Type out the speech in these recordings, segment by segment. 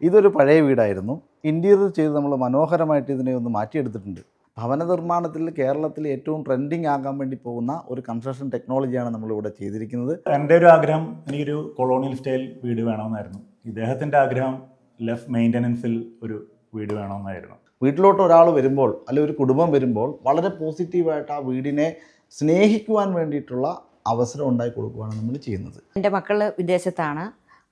ഇതൊരു പഴയ വീടായിരുന്നു. ഇൻറ്റീരിയർ ചെയ്ത് നമ്മൾ മനോഹരമായിട്ട് ഇതിനെ ഒന്ന് മാറ്റിയെടുത്തിട്ടുണ്ട്. ഭവന നിർമ്മാണത്തിൽ കേരളത്തിൽ ഏറ്റവും ട്രെൻഡിങ് ആകാൻ വേണ്ടി പോകുന്ന ഒരു കൺസ്ട്രക്ഷൻ ടെക്നോളജിയാണ് നമ്മളിവിടെ ചെയ്തിരിക്കുന്നത്. എൻ്റെ ഒരു ആഗ്രഹം എനിക്കൊരു കൊളോണിയൽ സ്റ്റൈൽ വീട് വേണമെന്നായിരുന്നു. ഇദ്ദേഹത്തിൻ്റെ ആഗ്രഹം ലെഫ് മെയിൻ്റനൻസിൽ ഒരു വീട് വേണമെന്നായിരുന്നു. വീട്ടിലോട്ട് ഒരാൾ വരുമ്പോൾ അല്ലെങ്കിൽ ഒരു കുടുംബം വരുമ്പോൾ വളരെ പോസിറ്റീവായിട്ട് ആ വീടിനെ സ്നേഹിക്കുവാൻ വേണ്ടിയിട്ടുള്ള അവസരം ഉണ്ടാക്കി കൊടുക്കുകയാണ് നമ്മൾ ചെയ്യുന്നത്. എൻ്റെ മക്കൾ വിദേശത്താണ്.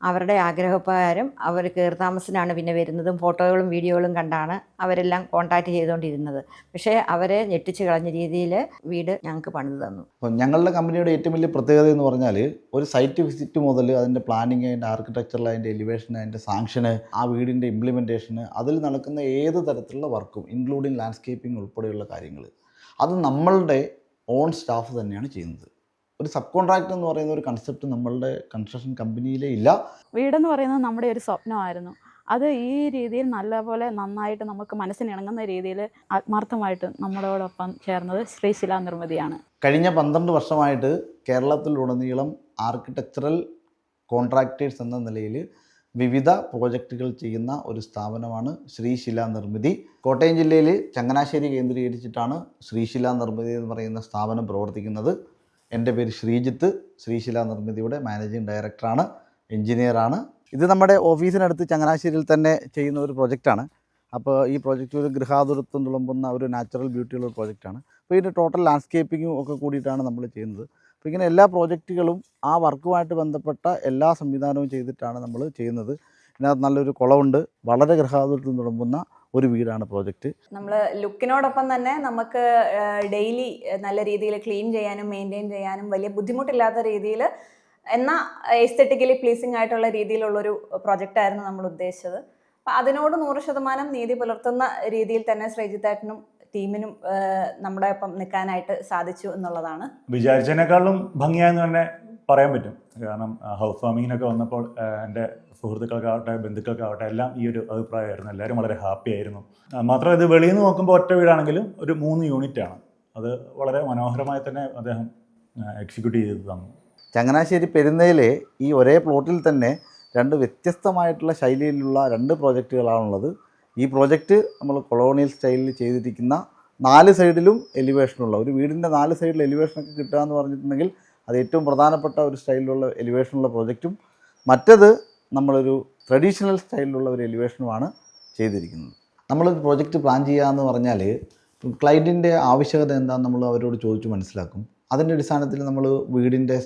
അവരുടെ ആഗ്രഹപ്രകാരം അവർ കയറിത്താമസത്തിനാണ് പിന്നെ വരുന്നതും ഫോട്ടോകളും വീഡിയോകളും കണ്ടാണ് അവരെല്ലാം കോൺടാക്റ്റ് ചെയ്തുകൊണ്ടിരുന്നത്. പക്ഷേ അവരെ ഞെട്ടിച്ച് കളഞ്ഞ രീതിയിൽ വീട് ഞങ്ങൾക്ക് പണിത് തന്നു. അപ്പം ഞങ്ങളുടെ കമ്പനിയുടെ ഏറ്റവും വലിയ പ്രത്യേകത എന്ന് പറഞ്ഞാൽ ഒരു സൈറ്റ് വിസിറ്റ് മുതൽ അതിൻ്റെ പ്ലാനിങ്, അതിൻ്റെ ആർക്കിടെക്ചറിൽ, അതിൻ്റെ എലിവേഷൻ, അതിൻ്റെ സാങ്ഷന്, ആ വീടിൻ്റെ ഇംപ്ലിമെൻറ്റേഷന്, അതിൽ നടക്കുന്ന ഏത് തരത്തിലുള്ള വർക്കും ഇൻക്ലൂഡിങ് ലാൻഡ്സ്കേപ്പിംഗ് ഉൾപ്പെടെയുള്ള കാര്യങ്ങൾ അത് നമ്മളുടെ ഓൺ സ്റ്റാഫ് തന്നെയാണ് ചെയ്യുന്നത്. ഒരു സബ് കോൺട്രാക്ട് എന്ന് പറയുന്ന ഒരു കൺസെപ്റ്റ് നമ്മളുടെ കൺസ്ട്രക്ഷൻ കമ്പനിയിലേ ഇല്ല. വീടെന്ന് പറയുന്നത് നമ്മുടെ ഒരു സ്വപ്നമായിരുന്നു. അത് ഈ രീതിയിൽ നല്ലപോലെ നന്നായിട്ട് നമുക്ക് മനസ്സിനിണങ്ങുന്ന രീതിയിൽ ആത്മാർത്ഥമായിട്ട് നമ്മളോടൊപ്പം ചേർന്നത് ശ്രീശില നിർമ്മിതിയാണ്. കഴിഞ്ഞ 12 വർഷമായിട്ട് കേരളത്തിലുടനീളം ആർക്കിടെക്ചറൽ കോൺട്രാക്ടേഴ്സ് എന്ന നിലയിൽ വിവിധ പ്രോജക്റ്റുകൾ ചെയ്യുന്ന ഒരു സ്ഥാപനമാണ് ശ്രീശില നിർമ്മിതി. കോട്ടയം ജില്ലയിൽ ചങ്ങനാശ്ശേരി കേന്ദ്രീകരിച്ചിട്ടാണ് ശ്രീശില നിർമ്മിതി എന്ന് പറയുന്ന സ്ഥാപനം പ്രവർത്തിക്കുന്നത്. എൻ്റെ പേര് ശ്രീജിത്ത്, ശ്രീശില നിർമ്മിതിയുടെ മാനേജിങ് ഡയറക്ടറാണ്, എൻജിനീയറാണ്. ഇത് നമ്മുടെ ഓഫീസിനടുത്ത് ചങ്ങനാശ്ശേരിയിൽ തന്നെ ചെയ്യുന്ന ഒരു പ്രോജക്റ്റാണ്. അപ്പോൾ ഈ പ്രോജക്റ്റ് ഒരു ഗൃഹാതുരത്വം തുളുമ്പുന്ന ഒരു നാച്ചുറൽ ബ്യൂട്ടിയുള്ള ഒരു പ്രോജക്റ്റാണ്. അപ്പോൾ ഇതിൻ്റെ ടോട്ടൽ ലാൻഡ്സ്കേപ്പിങ്ങും ഒക്കെ കൂടിയിട്ടാണ് നമ്മൾ ചെയ്യുന്നത്. അപ്പോൾ ഇങ്ങനെ എല്ലാ പ്രോജക്റ്റുകളും ആ വർക്കുമായിട്ട് ബന്ധപ്പെട്ട എല്ലാ സംവിധാനവും ചെയ്തിട്ടാണ് നമ്മൾ ചെയ്യുന്നത്. ഇതിനകത്ത് നല്ലൊരു കുളമുണ്ട്. വളരെ ഗൃഹാതുരത്വം തുളുമ്പുന്ന ഒരു വീടാണ് പ്രോജക്റ്റ്. നമ്മൾ ലുക്കിനോടൊപ്പം തന്നെ നമുക്ക് ഡെയിലി നല്ല രീതിയിൽ ക്ലീൻ ചെയ്യാനും മെയിൻറ്റെയിൻ ചെയ്യാനും വലിയ ബുദ്ധിമുട്ടില്ലാത്ത രീതിയിൽ എന്നാൽ എസ്തെറ്റിക്കലി പ്ലീസിങ് ആയിട്ടുള്ള രീതിയിലുള്ളൊരു പ്രൊജക്റ്റായിരുന്നു നമ്മൾ ഉദ്ദേശിച്ചത്. അപ്പം അതിനോട് 100% നീതി പുലർത്തുന്ന രീതിയിൽ തന്നെ ശ്രീജിത്തേട്ടനും ടീമിനും നമ്മുടെ ഒപ്പം നിൽക്കാനായിട്ട് സാധിച്ചു എന്നുള്ളതാണ്. വിചാരിച്ചതിനേക്കാളും ഭംഗിയായെന്ന് തന്നെ പറയാൻ പറ്റും. കാരണം ഹൗസ് വാമിങ്ങിനൊക്കെ വന്നപ്പോൾ എൻ്റെ സുഹൃത്തുക്കൾക്കാവട്ടെ ബന്ധുക്കൾക്കാവട്ടെ എല്ലാം ഈ ഒരു അഭിപ്രായമായിരുന്നു. എല്ലാവരും വളരെ ഹാപ്പി ആയിരുന്നു. മാത്രമല്ല ഇത് വെളിയിൽ നിന്ന് നോക്കുമ്പോൾ ഒറ്റ വീടാണെങ്കിലും ഒരു 3 യൂണിറ്റാണ്. അത് വളരെ മനോഹരമായി തന്നെ അദ്ദേഹം എക്സിക്യൂട്ട് ചെയ്ത് തന്നു. ചങ്ങനാശ്ശേരി പെരുന്നയിലെ ഈ ഒരേ പ്ലോട്ടിൽ തന്നെ 2 വ്യത്യസ്തമായിട്ടുള്ള ശൈലിയിലുള്ള 2 പ്രോജക്റ്റുകളാണുള്ളത്. ഈ പ്രോജക്റ്റ് നമ്മൾ കൊളോണിയൽ സ്റ്റൈലിൽ ചെയ്തിരിക്കുന്ന 4 സൈഡിലും എലിവേഷനുള്ള ഒരു വീടിൻ്റെ 4 സൈഡിൽ എലിവേഷനൊക്കെ കിട്ടുക എന്ന് പറഞ്ഞിട്ടുണ്ടെങ്കിൽ അത് ഏറ്റവും പ്രധാനപ്പെട്ട ഒരു സ്റ്റൈലിലുള്ള എലിവേഷനുള്ള പ്രോജക്റ്റും, മറ്റത് നമ്മളൊരു ട്രഡീഷണൽ സ്റ്റൈലിലുള്ള ഒരു എലിവേഷനുമാണ് ചെയ്തിരിക്കുന്നത്. നമ്മളൊരു പ്രോജക്റ്റ് പ്ലാൻ ചെയ്യുക എന്ന് പറഞ്ഞാൽ ക്ലയൻറ്റിൻ്റെ ആവശ്യകത എന്താണെന്ന് നമ്മൾ അവരോട് ചോദിച്ച് മനസ്സിലാക്കും. അതിൻ്റെ അടിസ്ഥാനത്തിൽ നമ്മൾ വീടിൻ്റെ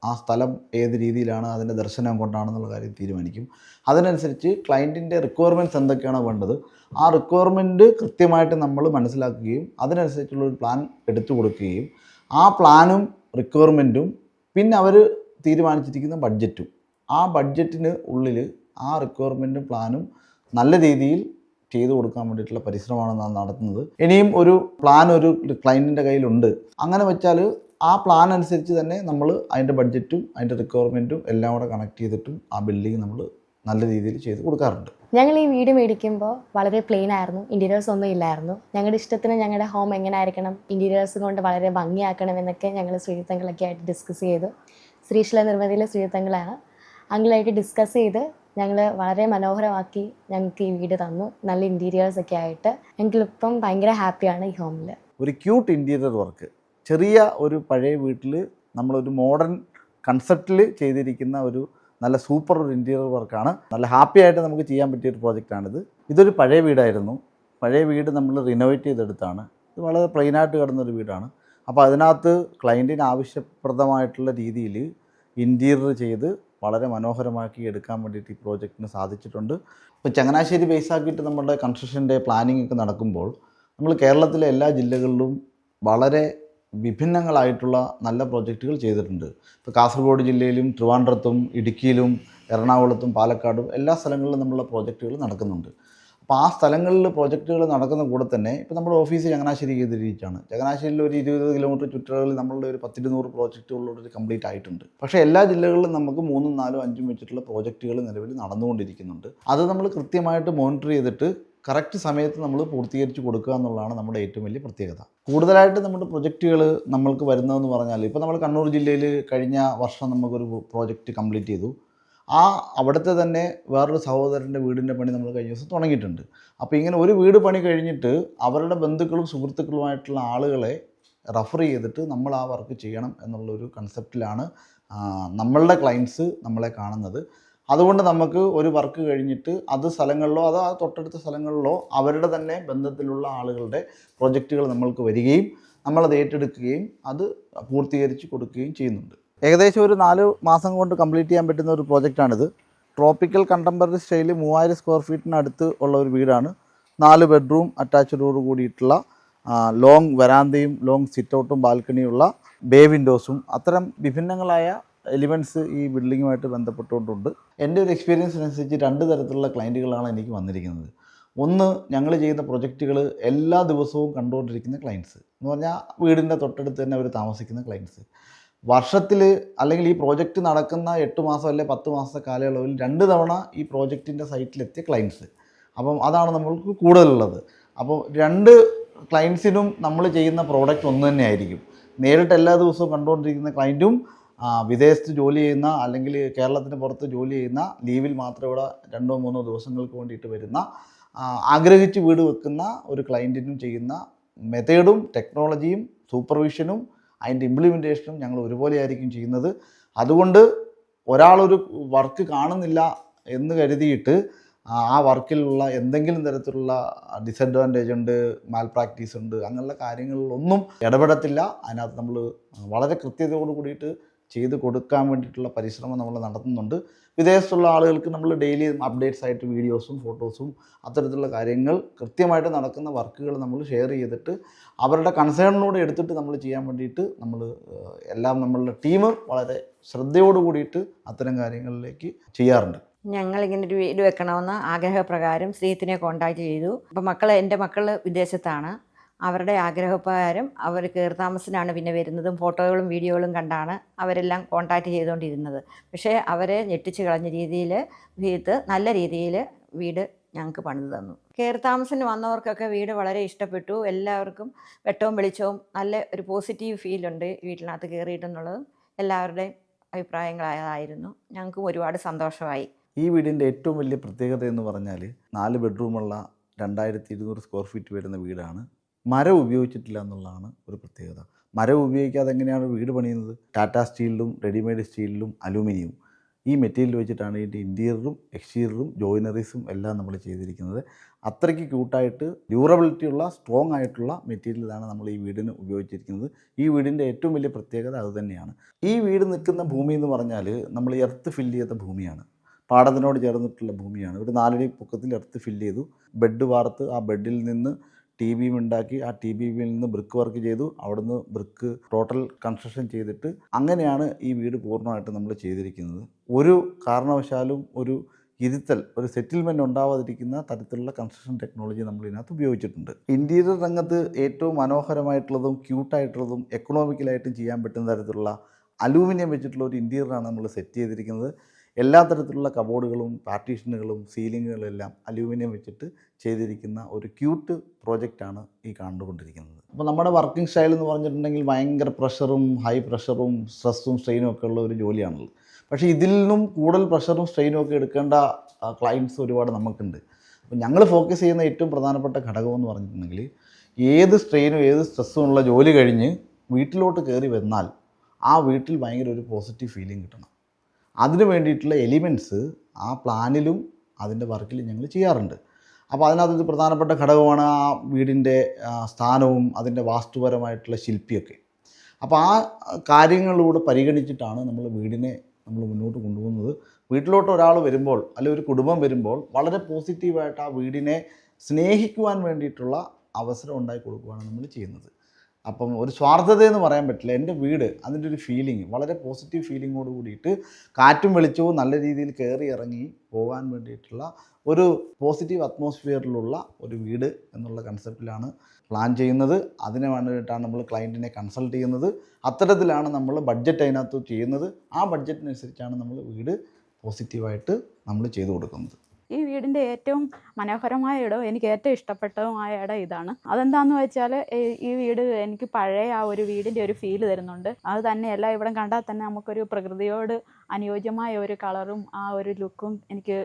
ആ സ്ഥലം ഏത് രീതിയിലാണ്, അതിൻ്റെ ദർശനം കൊണ്ടാണെന്നുള്ള കാര്യം തീരുമാനിക്കും. അതിനനുസരിച്ച് ക്ലയൻറ്റിൻ്റെ റിക്വയർമെൻറ്റ്സ് എന്തൊക്കെയാണോ വേണ്ടത് ആ റിക്വയർമെൻറ്റ് കൃത്യമായിട്ട് നമ്മൾ മനസ്സിലാക്കുകയും അതിനനുസരിച്ചുള്ളൊരു പ്ലാൻ എടുത്തു കൊടുക്കുകയും ആ പ്ലാനും റിക്വയർമെൻറ്റും പിന്നെ അവർ തീരുമാനിച്ചിരിക്കുന്ന ബഡ്ജറ്റും ആ ബഡ്ജറ്റിന് ഉള്ളിൽ ആ റിക്വയർമെൻറ്റും പ്ലാനും നല്ല രീതിയിൽ ചെയ്തു കൊടുക്കാൻ വേണ്ടിയിട്ടുള്ള പരിശ്രമമാണ് നാം നടത്തുന്നത്. ഇനിയും ഒരു പ്ലാൻ ഒരു ക്ലയൻറ്റിൻ്റെ കയ്യിലുണ്ട്. അങ്ങനെ വെച്ചാൽ ആ പ്ലാൻ അനുസരിച്ച് തന്നെ നമ്മൾ അതിൻ്റെ ബഡ്ജറ്റും അതിൻ്റെ റിക്വയർമെൻറ്റും എല്ലാം കൂടെ കണക്ട് ചെയ്തിട്ടും ആ ബിൽഡിംഗ് നമ്മൾ നല്ല രീതിയിൽ ചെയ്ത് കൊടുക്കാറുണ്ട്. ഞങ്ങൾ ഈ വീട് മേടിക്കുമ്പോൾ വളരെ പ്ലെയിൻ ആയിരുന്നു, ഇൻറ്റീരിയേഴ്സ് ഒന്നും ഇല്ലായിരുന്നു. ഞങ്ങളുടെ ഇഷ്ടത്തിന് ഞങ്ങളുടെ ഹോം എങ്ങനെ ആയിരിക്കണം, ഇൻറ്റീരിയേഴ്സ് കൊണ്ട് വളരെ ഭംഗിയാക്കണം എന്നൊക്കെ ഞങ്ങൾ ശ്രീജിത്തങ്ങളൊക്കെ ആയിട്ട് ഡിസ്കസ് ചെയ്തു. ശ്രീശില നിർമ്മിതിയിലെ ശ്രീജിത്തങ്ങളാണ് അങ്കിളായിട്ട് ഡിസ്കസ് ചെയ്ത് ഞങ്ങൾ വളരെ മനോഹരമാക്കി ഞങ്ങൾക്ക് ഈ വീട് തന്നു. നല്ല ഇൻറ്റീരിയേഴ്സൊക്കെ ആയിട്ട് ഞങ്ങൾക്കിപ്പം ഭയങ്കര ഹാപ്പിയാണ് ഈ ഹോമിൽ. ഒരു ക്യൂട്ട് ഇൻറ്റീരിയർ വർക്ക്, ചെറിയ ഒരു പഴയ വീട്ടിൽ നമ്മളൊരു മോഡേൺ കൺസെപ്റ്റിൽ ചെയ്തിരിക്കുന്ന ഒരു നല്ല സൂപ്പർ ഒരു ഇൻറ്റീരിയർ വർക്കാണ്. നല്ല ഹാപ്പി ആയിട്ട് നമുക്ക് ചെയ്യാൻ പറ്റിയൊരു പ്രോജക്റ്റാണിത്. ഇതൊരു പഴയ വീടായിരുന്നു. പഴയ വീട് നമ്മൾ റിനോവേറ്റ് ചെയ്തെടുത്താണ്. ഇത് വളരെ പ്ലെയിനായിട്ട് കിടന്നൊരു വീടാണ്. അപ്പോൾ അതിനകത്ത് ക്ലയൻറ്റിന് ആവശ്യപ്രദമായിട്ടുള്ള രീതിയിൽ ഇൻറ്റീരിയർ ചെയ്ത് വളരെ മനോഹരമാക്കി എടുക്കാൻ വേണ്ടിയിട്ട് ഈ പ്രോജക്റ്റിന് സാധിച്ചിട്ടുണ്ട്. ഇപ്പോൾ ചങ്ങനാശ്ശേരി ബേസാക്കിയിട്ട് നമ്മുടെ കൺസ്ട്രക്ഷൻ്റെ പ്ലാനിംഗ് ഒക്കെ നടക്കുമ്പോൾ നമ്മൾ കേരളത്തിലെ എല്ലാ ജില്ലകളിലും വളരെ വിഭിന്നങ്ങളായിട്ടുള്ള നല്ല പ്രോജക്റ്റുകൾ ചെയ്തിട്ടുണ്ട്. ഇപ്പോൾ കാസർഗോഡ് ജില്ലയിലും ട്രിവാൻഡ്രത്തും ഇടുക്കിയിലും എറണാകുളത്തും പാലക്കാടും എല്ലാ സ്ഥലങ്ങളിലും നമ്മളുടെ പ്രോജക്റ്റുകൾ നടക്കുന്നുണ്ട്. അപ്പോൾ ആ സ്ഥലങ്ങളിൽ പ്രോജക്റ്റുകൾ നടക്കുന്ന കൂടെ തന്നെ ഇപ്പോൾ നമ്മുടെ ഓഫീസ് ചങ്ങനാശ്ശേരി കേന്ദ്രീകരിച്ചാണ്. ചങ്ങനാശ്ശേരിയിൽ ഒരു 20 കിലോമീറ്റർ ചുറ്റളവിൽ നമ്മളുടെ ഒരു 100-100 പ്രോജക്റ്റുകളോട് കംപ്ലീറ്റ് ആയിട്ടുണ്ട്. പക്ഷേ എല്ലാ ജില്ലകളിലും നമുക്ക് 3, 4, 5 വെച്ചിട്ടുള്ള പ്രോജക്റ്റുകൾ നിലവിൽ നടന്നുകൊണ്ടിരിക്കുന്നുണ്ട്. അത് നമ്മൾ കൃത്യമായിട്ട് മോണിറ്റർ ചെയ്തിട്ട് കറക്റ്റ് സമയത്ത് നമ്മൾ പൂർത്തീകരിച്ച് കൊടുക്കുക എന്നുള്ളതാണ് നമ്മുടെ ഏറ്റവും വലിയ പ്രത്യേകത. കൂടുതലായിട്ട് നമ്മുടെ പ്രൊജക്റ്റുകൾ നമ്മൾക്ക് വരുന്നതെന്ന് പറഞ്ഞാൽ ഇപ്പോൾ നമ്മൾ കണ്ണൂർ ജില്ലയിൽ കഴിഞ്ഞ വർഷം നമുക്കൊരു പ്രോജക്റ്റ് കംപ്ലീറ്റ് ചെയ്തു. അവിടുത്തെ തന്നെ വേറൊരു സഹോദരൻ്റെ വീടിൻ്റെ പണി നമ്മൾ കഴിഞ്ഞ ദിവസം തുടങ്ങിയിട്ടുണ്ട്. അപ്പോൾ ഇങ്ങനെ ഒരു വീട് പണി കഴിഞ്ഞിട്ട് അവരുടെ ബന്ധുക്കളും സുഹൃത്തുക്കളുമായിട്ടുള്ള ആളുകളെ റെഫർ ചെയ്തിട്ട് നമ്മൾ ആ വർക്ക് ചെയ്യണം എന്നുള്ളൊരു കൺസെപ്റ്റിലാണ് നമ്മളുടെ ക്ലയൻസ് നമ്മളെ കാണുന്നത്. അതുകൊണ്ട് നമുക്ക് ഒരു വർക്ക് കഴിഞ്ഞിട്ട് അത് സ്ഥലങ്ങളിലോ അതോ ആ തൊട്ടടുത്ത സ്ഥലങ്ങളിലോ അവരുടെ തന്നെ ബന്ധത്തിലുള്ള ആളുകളുടെ പ്രൊജക്റ്റുകൾ നമ്മൾക്ക് വരികയും നമ്മളത് ഏറ്റെടുക്കുകയും അത് പൂർത്തീകരിച്ച് കൊടുക്കുകയും ചെയ്യുന്നുണ്ട്. ഏകദേശം ഒരു 4 മാസം കൊണ്ട് കംപ്ലീറ്റ് ചെയ്യാൻ പറ്റുന്ന ഒരു പ്രോജക്റ്റാണിത്. ട്രോപ്പിക്കൽ കണ്ടംപററി സ്റ്റൈലിൽ 3000 സ്ക്വയർ ഫീറ്റിനടുത്ത് ഉള്ള ഒരു വീടാണ്. 4 ബെഡ്റൂം അറ്റാച്ച്ഡോട് കൂടിയിട്ടുള്ള ലോങ് വരാന്തയും ലോങ് സിറ്റൗട്ടും ബാൽക്കണിയുള്ള ബേ വിൻഡോസും അത്തരം വിഭിന്നങ്ങളായ എലിമെൻറ്റ്സ് ഈ ബിൽഡിങ്ങുമായിട്ട് ബന്ധപ്പെട്ടുകൊണ്ടുണ്ട്. എൻ്റെ ഒരു എക്സ്പീരിയൻസിനനുസരിച്ച് 2 തരത്തിലുള്ള ക്ലയൻറ്റുകളാണ് എനിക്ക് വന്നിരിക്കുന്നത്. ഒന്ന്, ഞങ്ങൾ ചെയ്യുന്ന പ്രൊജക്റ്റുകൾ എല്ലാ ദിവസവും കണ്ടുകൊണ്ടിരിക്കുന്ന ക്ലയൻസ് എന്ന് പറഞ്ഞാൽ വീടിൻ്റെ തൊട്ടടുത്ത് തന്നെ അവർ താമസിക്കുന്ന ക്ലയൻസ്. വർഷത്തിൽ അല്ലെങ്കിൽ ഈ പ്രോജക്റ്റ് നടക്കുന്ന 8 മാസം അല്ലെ 10 മാസത്തെ കാലയളവിൽ 2 തവണ ഈ പ്രോജക്റ്റിൻ്റെ സൈറ്റിലെത്തിയ ക്ലയൻസ്. അപ്പം അതാണ് നമ്മൾക്ക് കൂടുതലുള്ളത്. അപ്പോൾ 2 ക്ലയൻസിനും നമ്മൾ ചെയ്യുന്ന പ്രോഡക്റ്റ് ഒന്ന് തന്നെ ആയിരിക്കും. നേരിട്ട് എല്ലാ ദിവസവും കണ്ടുകൊണ്ടിരിക്കുന്ന ക്ലയൻറ്റും വിദേശത്ത് ജോലി ചെയ്യുന്ന അല്ലെങ്കിൽ കേരളത്തിന് പുറത്ത് ജോലി ചെയ്യുന്ന ലീവിൽ മാത്രം ഇവിടെ 2-3 ദിവസങ്ങൾക്ക് വേണ്ടിയിട്ട് വരുന്ന ആഗ്രഹിച്ച് വീട് വെക്കുന്ന ഒരു ക്ലയൻറ്റിനും ചെയ്യുന്ന മെത്തേഡും ടെക്നോളജിയും സൂപ്പർവിഷനും അതിൻ്റെ ഇംപ്ലിമെൻറ്റേഷനും ഞങ്ങൾ ഒരുപോലെ ആയിരിക്കും ചെയ്യുന്നത്. അതുകൊണ്ട് ഒരാളൊരു വർക്ക് കാണുന്നില്ല എന്ന് കരുതിയിട്ട് ആ വർക്കിലുള്ള എന്തെങ്കിലും തരത്തിലുള്ള ഡിസഡ്വാൻറ്റേജ് ഉണ്ട്, മാൽ പ്രാക്ടീസ് ഉണ്ട്, അങ്ങനെയുള്ള കാര്യങ്ങളിലൊന്നും ഇടപെടത്തില്ല. അതിനകത്ത് നമ്മൾ വളരെ കൃത്യതയോട് കൂടിയിട്ട് ചെയ്ത് കൊടുക്കാൻ വേണ്ടിയിട്ടുള്ള പരിശ്രമം നമ്മൾ നടത്തുന്നുണ്ട്. വിദേശത്തുള്ള ആളുകൾക്ക് നമ്മൾ ഡെയിലി അപ്ഡേറ്റ്സ് ആയിട്ട് വീഡിയോസും ഫോട്ടോസും അത്തരത്തിലുള്ള കാര്യങ്ങൾ കൃത്യമായിട്ട് നടക്കുന്ന വർക്കുകൾ നമ്മൾ ഷെയർ ചെയ്തിട്ട് അവരുടെ കൺസേണിനോട് എടുത്തിട്ട് നമ്മൾ ചെയ്യാൻ വേണ്ടിയിട്ട് എല്ലാം നമ്മളുടെ ടീം വളരെ ശ്രദ്ധയോട് കൂടിയിട്ട് അത്തരം കാര്യങ്ങളിലേക്ക് ചെയ്യാറുണ്ട്. ഞങ്ങളിങ്ങനെ ഒരു വീട് വെക്കണമെന്ന് ആഗ്രഹപ്രകാരം ശ്രീത്തിനെ കോൺടാക്റ്റ് ചെയ്തു. അപ്പോൾ എൻ്റെ മക്കൾ വിദേശത്താണ്. അവരുടെ ആഗ്രഹപ്രകാരം അവർ കയറിത്താമസത്തിനാണ് പിന്നെ വരുന്നതും ഫോട്ടോകളും വീഡിയോകളും കണ്ടാണ് അവരെല്ലാം കോൺടാക്റ്റ് ചെയ്തുകൊണ്ടിരുന്നത്. പക്ഷേ അവരെ ഞെട്ടിച്ച് കളഞ്ഞ രീതിയിൽ നല്ല രീതിയിൽ വീട് ഞങ്ങൾക്ക് പണിത് തന്നു. കയറിത്താമസത്തിന് വന്നവർക്കൊക്കെ വീട് വളരെ ഇഷ്ടപ്പെട്ടു. എല്ലാവർക്കും വെട്ടവും വെളിച്ചവും നല്ല ഒരു പോസിറ്റീവ് ഫീലുണ്ട് വീട്ടിനകത്ത് കയറിയിട്ടെന്നുള്ളതും എല്ലാവരുടെയും അഭിപ്രായങ്ങളായിരുന്നു. ഞങ്ങൾക്കും ഒരുപാട് സന്തോഷമായി. ഈ വീടിൻ്റെ ഏറ്റവും വലിയ പ്രത്യേകത എന്ന് പറഞ്ഞാൽ 4 ബെഡ്റൂമുള്ള 2200 സ്ക്വയർ ഫീറ്റ് വരുന്ന വീടാണ്. മരം ഉപയോഗിച്ചിട്ടില്ല എന്നുള്ളതാണ് ഒരു പ്രത്യേകത. മരം ഉപയോഗിക്കാതെ എങ്ങനെയാണ് വീട് പണിയുന്നത്? ടാറ്റാ സ്റ്റീലിലും റെഡിമെയ്ഡ് സ്റ്റീലിലും അലൂമിനിയവും ഈ മെറ്റീരിയൽ വെച്ചിട്ടാണ് ഇതിൻ്റെ ഇൻറ്റീരിയറും എക്സ്റ്റീരിയറും ജോയിനറീസും എല്ലാം നമ്മൾ ചെയ്തിരിക്കുന്നത്. അത്രയ്ക്ക് ക്യൂട്ടായിട്ട് ഡ്യൂറബിലിറ്റിയുള്ള സ്ട്രോങ് ആയിട്ടുള്ള മെറ്റീരിയലാണ് നമ്മൾ ഈ വീടിന് ഉപയോഗിച്ചിരിക്കുന്നത്. ഈ വീടിൻ്റെ ഏറ്റവും വലിയ പ്രത്യേകത അതുതന്നെയാണ്. ഈ വീട് നിൽക്കുന്ന ഭൂമി എന്ന് പറഞ്ഞാൽ നമ്മൾ എർത്ത് ഫില്ല് ചെയ്ത ഭൂമിയാണ്. പാടത്തിനോട് ചേർന്നിട്ടുള്ള ഭൂമിയാണ്. ഒരു 4 അടി പൊക്കത്തിൽ എർത്ത് ഫില്ല് ചെയ്തു, ബെഡ് വാർത്ത് ആ ബെഡിൽ നിന്ന് TBB ഉണ്ടാക്കി, ആ TBBയിൽ നിന്ന് ബ്രിക്ക് വർക്ക് ചെയ്തു, അവിടുന്ന് ബ്രിക്ക് ടോട്ടൽ കൺസ്ട്രക്ഷൻ ചെയ്തിട്ട് അങ്ങനെയാണ് ഈ വീട് പൂർണ്ണമായിട്ട് നമ്മൾ ചെയ്തിരിക്കുന്നത്. ഒരു കാരണവശാലും ഒരു ഒരു സെറ്റിൽമെൻറ്റ് ഉണ്ടാവാതിരിക്കുന്ന തരത്തിലുള്ള കൺസ്ട്രക്ഷൻ ടെക്നോളജി നമ്മൾ ഇതിനകത്ത് ഉപയോഗിച്ചിട്ടുണ്ട്. ഇൻറ്റീരിയർ രംഗത്ത് ഏറ്റവും മനോഹരമായിട്ടുള്ളതും ക്യൂട്ടായിട്ടുള്ളതും എക്കണോമിക്കലായിട്ടും ചെയ്യാൻ പറ്റുന്ന തരത്തിലുള്ള അലൂമിനിയം വെച്ചിട്ടുള്ള ഒരു ഇൻറ്റീരിയറാണ് നമ്മൾ സെറ്റ് ചെയ്തിരിക്കുന്നത്. എല്ലാ തരത്തിലുള്ള കബോർഡുകളും പാർട്ടീഷനുകളും സീലിങ്ങുകളും എല്ലാം അലൂമിനിയം വെച്ചിട്ട് ചെയ്തിരിക്കുന്ന ഒരു ക്യൂട്ട് പ്രോജക്റ്റാണ് ഈ കണ്ടുകൊണ്ടിരിക്കുന്നത്. അപ്പോൾ നമ്മുടെ വർക്കിംഗ് സ്റ്റൈൽ എന്ന് പറഞ്ഞിട്ടുണ്ടെങ്കിൽ ഭയങ്കര പ്രഷറും ഹൈ പ്രഷറും സ്ട്രെസ്സും സ്ട്രെയിനും ഒക്കെ ഉള്ള ഒരു ജോലിയാണല്ലോ. പക്ഷേ ഇതിൽ നിന്നും കൂടുതൽ പ്രഷറും സ്ട്രെയിനും ഒക്കെ എടുക്കേണ്ട ക്ലയൻസ് ഒരുപാട് നമുക്കുണ്ട്. അപ്പോൾ ഞങ്ങൾ ഫോക്കസ് ചെയ്യുന്ന ഏറ്റവും പ്രധാനപ്പെട്ട ഘടകം എന്ന് പറഞ്ഞിട്ടുണ്ടെങ്കിൽ ഏത് സ്ട്രെയിനും ഏത് സ്ട്രെസ്സും ഉള്ള ജോലി കഴിഞ്ഞ് വീട്ടിലോട്ട് കയറി വന്നാൽ ആ വീട്ടിൽ ഭയങ്കര ഒരു പോസിറ്റീവ് ഫീലിംഗ് കിട്ടണം. അതിന് വേണ്ടിയിട്ടുള്ള എലിമെൻറ്റ്സ് ആ പ്ലാനിലും അതിൻ്റെ വർക്കിലും ഞങ്ങൾ ചെയ്യാറുണ്ട്. അപ്പോൾ അതിനകത്തൊരു പ്രധാനപ്പെട്ട ഘടകമാണ് ആ വീടിൻ്റെ സ്ഥാനവും അതിൻ്റെ വാസ്തുപരമായിട്ടുള്ള ശില്പിയൊക്കെ. അപ്പോൾ ആ കാര്യങ്ങളിലൂടെ പരിഗണിച്ചിട്ടാണ് നമ്മൾ വീടിനെ മുന്നോട്ട് കൊണ്ടുപോകുന്നത്. വീട്ടിലോട്ട് ഒരാൾ വരുമ്പോൾ അല്ലെങ്കിൽ ഒരു കുടുംബം വരുമ്പോൾ വളരെ പോസിറ്റീവായിട്ട് ആ വീടിനെ സ്നേഹിക്കുവാൻ വേണ്ടിയിട്ടുള്ള അവസരം ഉണ്ടാക്കി കൊടുക്കുകയാണ് നമ്മൾ ചെയ്യുന്നത്. അപ്പം ഒരു സ്വാർത്ഥതയെന്ന് പറയാൻ പറ്റില്ല. എൻ്റെ വീട് അതിൻ്റെ ഒരു ഫീലിംഗ് വളരെ പോസിറ്റീവ് ഫീലിങ്ങോട് കൂടിയിട്ട് കാറ്റും വെളിച്ചവും നല്ല രീതിയിൽ കയറി ഇറങ്ങി പോകാൻ വേണ്ടിയിട്ടുള്ള ഒരു പോസിറ്റീവ് അറ്റ്മോസ്ഫിയറിലുള്ള ഒരു വീട് എന്നുള്ള കൺസെപ്റ്റിലാണ് പ്ലാൻ ചെയ്യുന്നത്. അതിന് വേണ്ടിയിട്ടാണ് നമ്മൾ ക്ലയൻറ്റിനെ കൺസൾട്ട് ചെയ്യുന്നത്. അത്തരത്തിലാണ് നമ്മൾ ബഡ്ജറ്റ് അതിനകത്ത് ചെയ്യുന്നത്. ആ ബഡ്ജറ്റിനനുസരിച്ചാണ് നമ്മൾ വീട് പോസിറ്റീവായിട്ട് നമ്മൾ ചെയ്തു കൊടുക്കുന്നത്. ഈ വീടിൻ്റെ ഏറ്റവും മനോഹരമായ ഇടവും എനിക്ക് ഏറ്റവും ഇഷ്ടപ്പെട്ടതുമായ ഇടം ഇതാണ്. അതെന്താണെന്ന് വെച്ചാൽ ഈ വീട് എനിക്ക് പഴയ ആ ഒരു വീടിൻ്റെ ഒരു ഫീല് തരുന്നുണ്ട്. അത് തന്നെയല്ല, ഇവിടെ കണ്ടാൽ തന്നെ നമുക്കൊരു പ്രകൃതിയോട് അനുയോജ്യമായ ഒരു കളറും ആ ഒരു ലുക്കും എനിക്ക്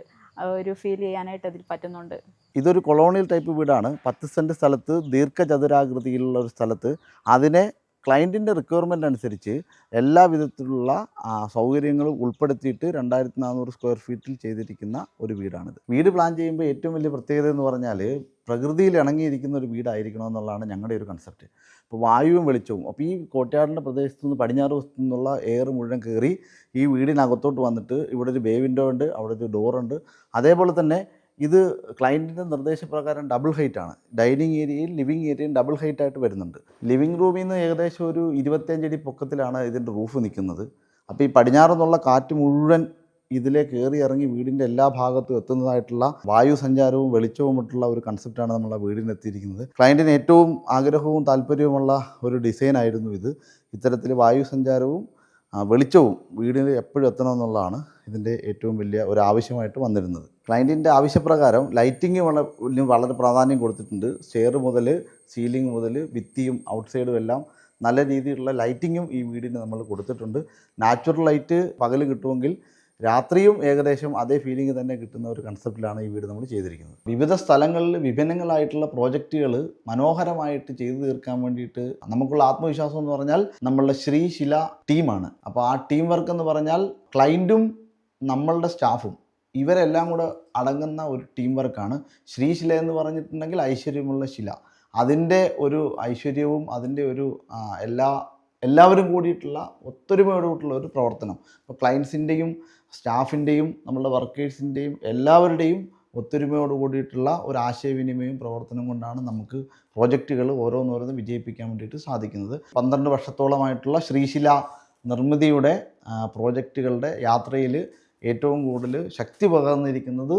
ഒരു ഫീൽ ചെയ്യാനായിട്ട് അതിൽ പറ്റുന്നുണ്ട്. ഇതൊരു കൊളോണിയൽ ടൈപ്പ് വീടാണ്. 10 സെൻറ്റ് സ്ഥലത്ത് ദീർഘചതുരാകൃതിയിലുള്ള ഒരു സ്ഥലത്ത് അതിനെ ക്ലയൻറ്റിൻ്റെ റിക്വയർമെൻ്റ് അനുസരിച്ച് എല്ലാ വിധത്തിലുള്ള സൗകര്യങ്ങളും ഉൾപ്പെടുത്തിയിട്ട് 2400 സ്ക്വയർ ഫീറ്റിൽ ചെയ്തിരിക്കുന്ന ഒരു വീടാണിത്. വീട് പ്ലാൻ ചെയ്യുമ്പോൾ ഏറ്റവും വലിയ പ്രത്യേകത എന്ന് പറഞ്ഞാൽ പ്രകൃതിയിൽ ഇണങ്ങിയിരിക്കുന്ന ഒരു വീടായിരിക്കണമെന്നുള്ളതാണ് ഞങ്ങളുടെ ഒരു കൺസെപ്റ്റ്. ഇപ്പോൾ വായുവും വെളിച്ചവും, അപ്പോൾ ഈ കോട്ടയാടിൻ്റെ പ്രദേശത്തു നിന്ന് പടിഞ്ഞാറ് വശത്തു നിന്നുള്ള എയർ മുഴുവൻ കയറി ഈ വീടിനകത്തോട്ട് വന്നിട്ട് ഇവിടെ ഒരു ബേ വിൻഡോ ഉണ്ട്, അവിടെ ഒരു ഡോറുണ്ട്. അതേപോലെ തന്നെ ഇത് ക്ലയൻറ്റിൻ്റെ നിർദ്ദേശപ്രകാരം ഡബിൾ ഹൈറ്റ് ആണ്. ഡൈനിങ് ഏരിയയും ലിവിങ് ഏരിയയും ഡബിൾ ഹൈറ്റ് ആയിട്ട് വരുന്നുണ്ട്. ലിവിങ് റൂമിൽ നിന്ന് ഏകദേശം ഒരു 25 അടി പൊക്കത്തിലാണ് ഇതിൻ്റെ റൂഫ് നിൽക്കുന്നത്. അപ്പോൾ ഈ പടിഞ്ഞാറ് നിന്നുള്ള കാറ്റ് മുഴുവൻ ഇതിലെ കയറി ഇറങ്ങി വീടിൻ്റെ എല്ലാ ഭാഗത്തും എത്തുന്നതായിട്ടുള്ള വായു സഞ്ചാരവും വെളിച്ചവുമായിട്ടുള്ള ഒരു കൺസെപ്റ്റാണ് നമ്മളെ വീടിനെത്തിയിരിക്കുന്നത്. ക്ലയൻറ്റിന് ഏറ്റവും ആഗ്രഹവും താല്പര്യവുമുള്ള ഒരു ഡിസൈനായിരുന്നു ഇത്. ഇത്തരത്തിൽ വായു സഞ്ചാരവും വെളിച്ചവും വീടിൽ എപ്പോഴും എത്തണമെന്നുള്ളതാണ് ഇതിൻ്റെ ഏറ്റവും വലിയ ഒരു ആവശ്യമായിട്ട് വന്നിരുന്നത്. ക്ലയൻറ്റിൻ്റെ ആവശ്യപ്രകാരം ലൈറ്റിംഗ് വളരെ പ്രാധാന്യം കൊടുത്തിട്ടുണ്ട്. സ്റ്റെയർ മുതൽ സീലിംഗ് മുതൽ ഭിത്തിയും ഔട്ട്സൈഡും എല്ലാം നല്ല രീതിയിലുള്ള ലൈറ്റിങ്ങും ഈ വീടിന് നമ്മൾ കൊടുത്തിട്ടുണ്ട്. നാച്ചുറൽ ലൈറ്റ് പകൽ കിട്ടുമെങ്കിൽ രാത്രിയും ഏകദേശം അതേ ഫീലിംഗ് തന്നെ കിട്ടുന്ന ഒരു കൺസെപ്റ്റിലാണ് ഈ വീട് നമ്മൾ ചെയ്തിരിക്കുന്നത്. വിവിധ സ്ഥലങ്ങളിൽ വിഭിന്നങ്ങളായിട്ടുള്ള പ്രോജക്റ്റുകൾ മനോഹരമായിട്ട് ചെയ്തു തീർക്കാൻ വേണ്ടിയിട്ട് നമുക്കുള്ള ആത്മവിശ്വാസം എന്ന് പറഞ്ഞാൽ നമ്മളുടെ ശ്രീശില ടീമാണ്. അപ്പോൾ ആ ടീം വർക്ക് എന്ന് പറഞ്ഞാൽ ക്ലയൻറ്റും നമ്മളുടെ സ്റ്റാഫും ഇവരെല്ലാം കൂടെ അടങ്ങുന്ന ഒരു ടീം വർക്കാണ്. ശ്രീശില എന്ന് പറഞ്ഞിട്ടുണ്ടെങ്കിൽ ഐശ്വര്യമുള്ള ശില. അതിൻ്റെ ഒരു ഐശ്വര്യവും അതിൻ്റെ ഒരു എല്ലാവരും കൂടിയിട്ടുള്ള ഒത്തൊരുമയോടുകൂടിയിട്ടുള്ള ഒരു പ്രവർത്തനം. അപ്പോൾ ക്ലയൻസിൻ്റെയും സ്റ്റാഫിൻ്റെയും നമ്മളുടെ വർക്കേഴ്സിൻ്റെയും എല്ലാവരുടെയും ഒത്തൊരുമയോട് കൂടിയിട്ടുള്ള ഒരു ആശയവിനിമയവും പ്രവർത്തനം കൊണ്ടാണ് നമുക്ക് പ്രോജക്റ്റുകൾ ഓരോന്നോരോന്ന് വിജയിപ്പിക്കാൻ വേണ്ടിയിട്ട് സാധിക്കുന്നത്. 12 വർഷത്തോളമായിട്ടുള്ള ശ്രീശില നിർമ്മിതിയുടെ പ്രോജക്റ്റുകളുടെ യാത്രയിൽ ഏറ്റവും കൂടുതൽ ശക്തി പകർന്നിരിക്കുന്നത്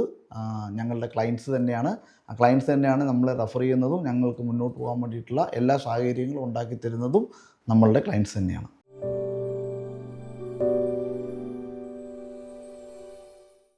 ഞങ്ങളുടെ ക്ലയൻസ് തന്നെയാണ്. ആ ക്ലയൻസ് തന്നെയാണ് നമ്മളെ റെഫർ ചെയ്യുന്നതും ഞങ്ങൾക്ക് മുന്നോട്ട് പോകാൻ വേണ്ടിയിട്ടുള്ള എല്ലാ സാഹചര്യങ്ങളും ഉണ്ടാക്കി തരുന്നതും നമ്മളുടെ ക്ലയൻസ് തന്നെയാണ്.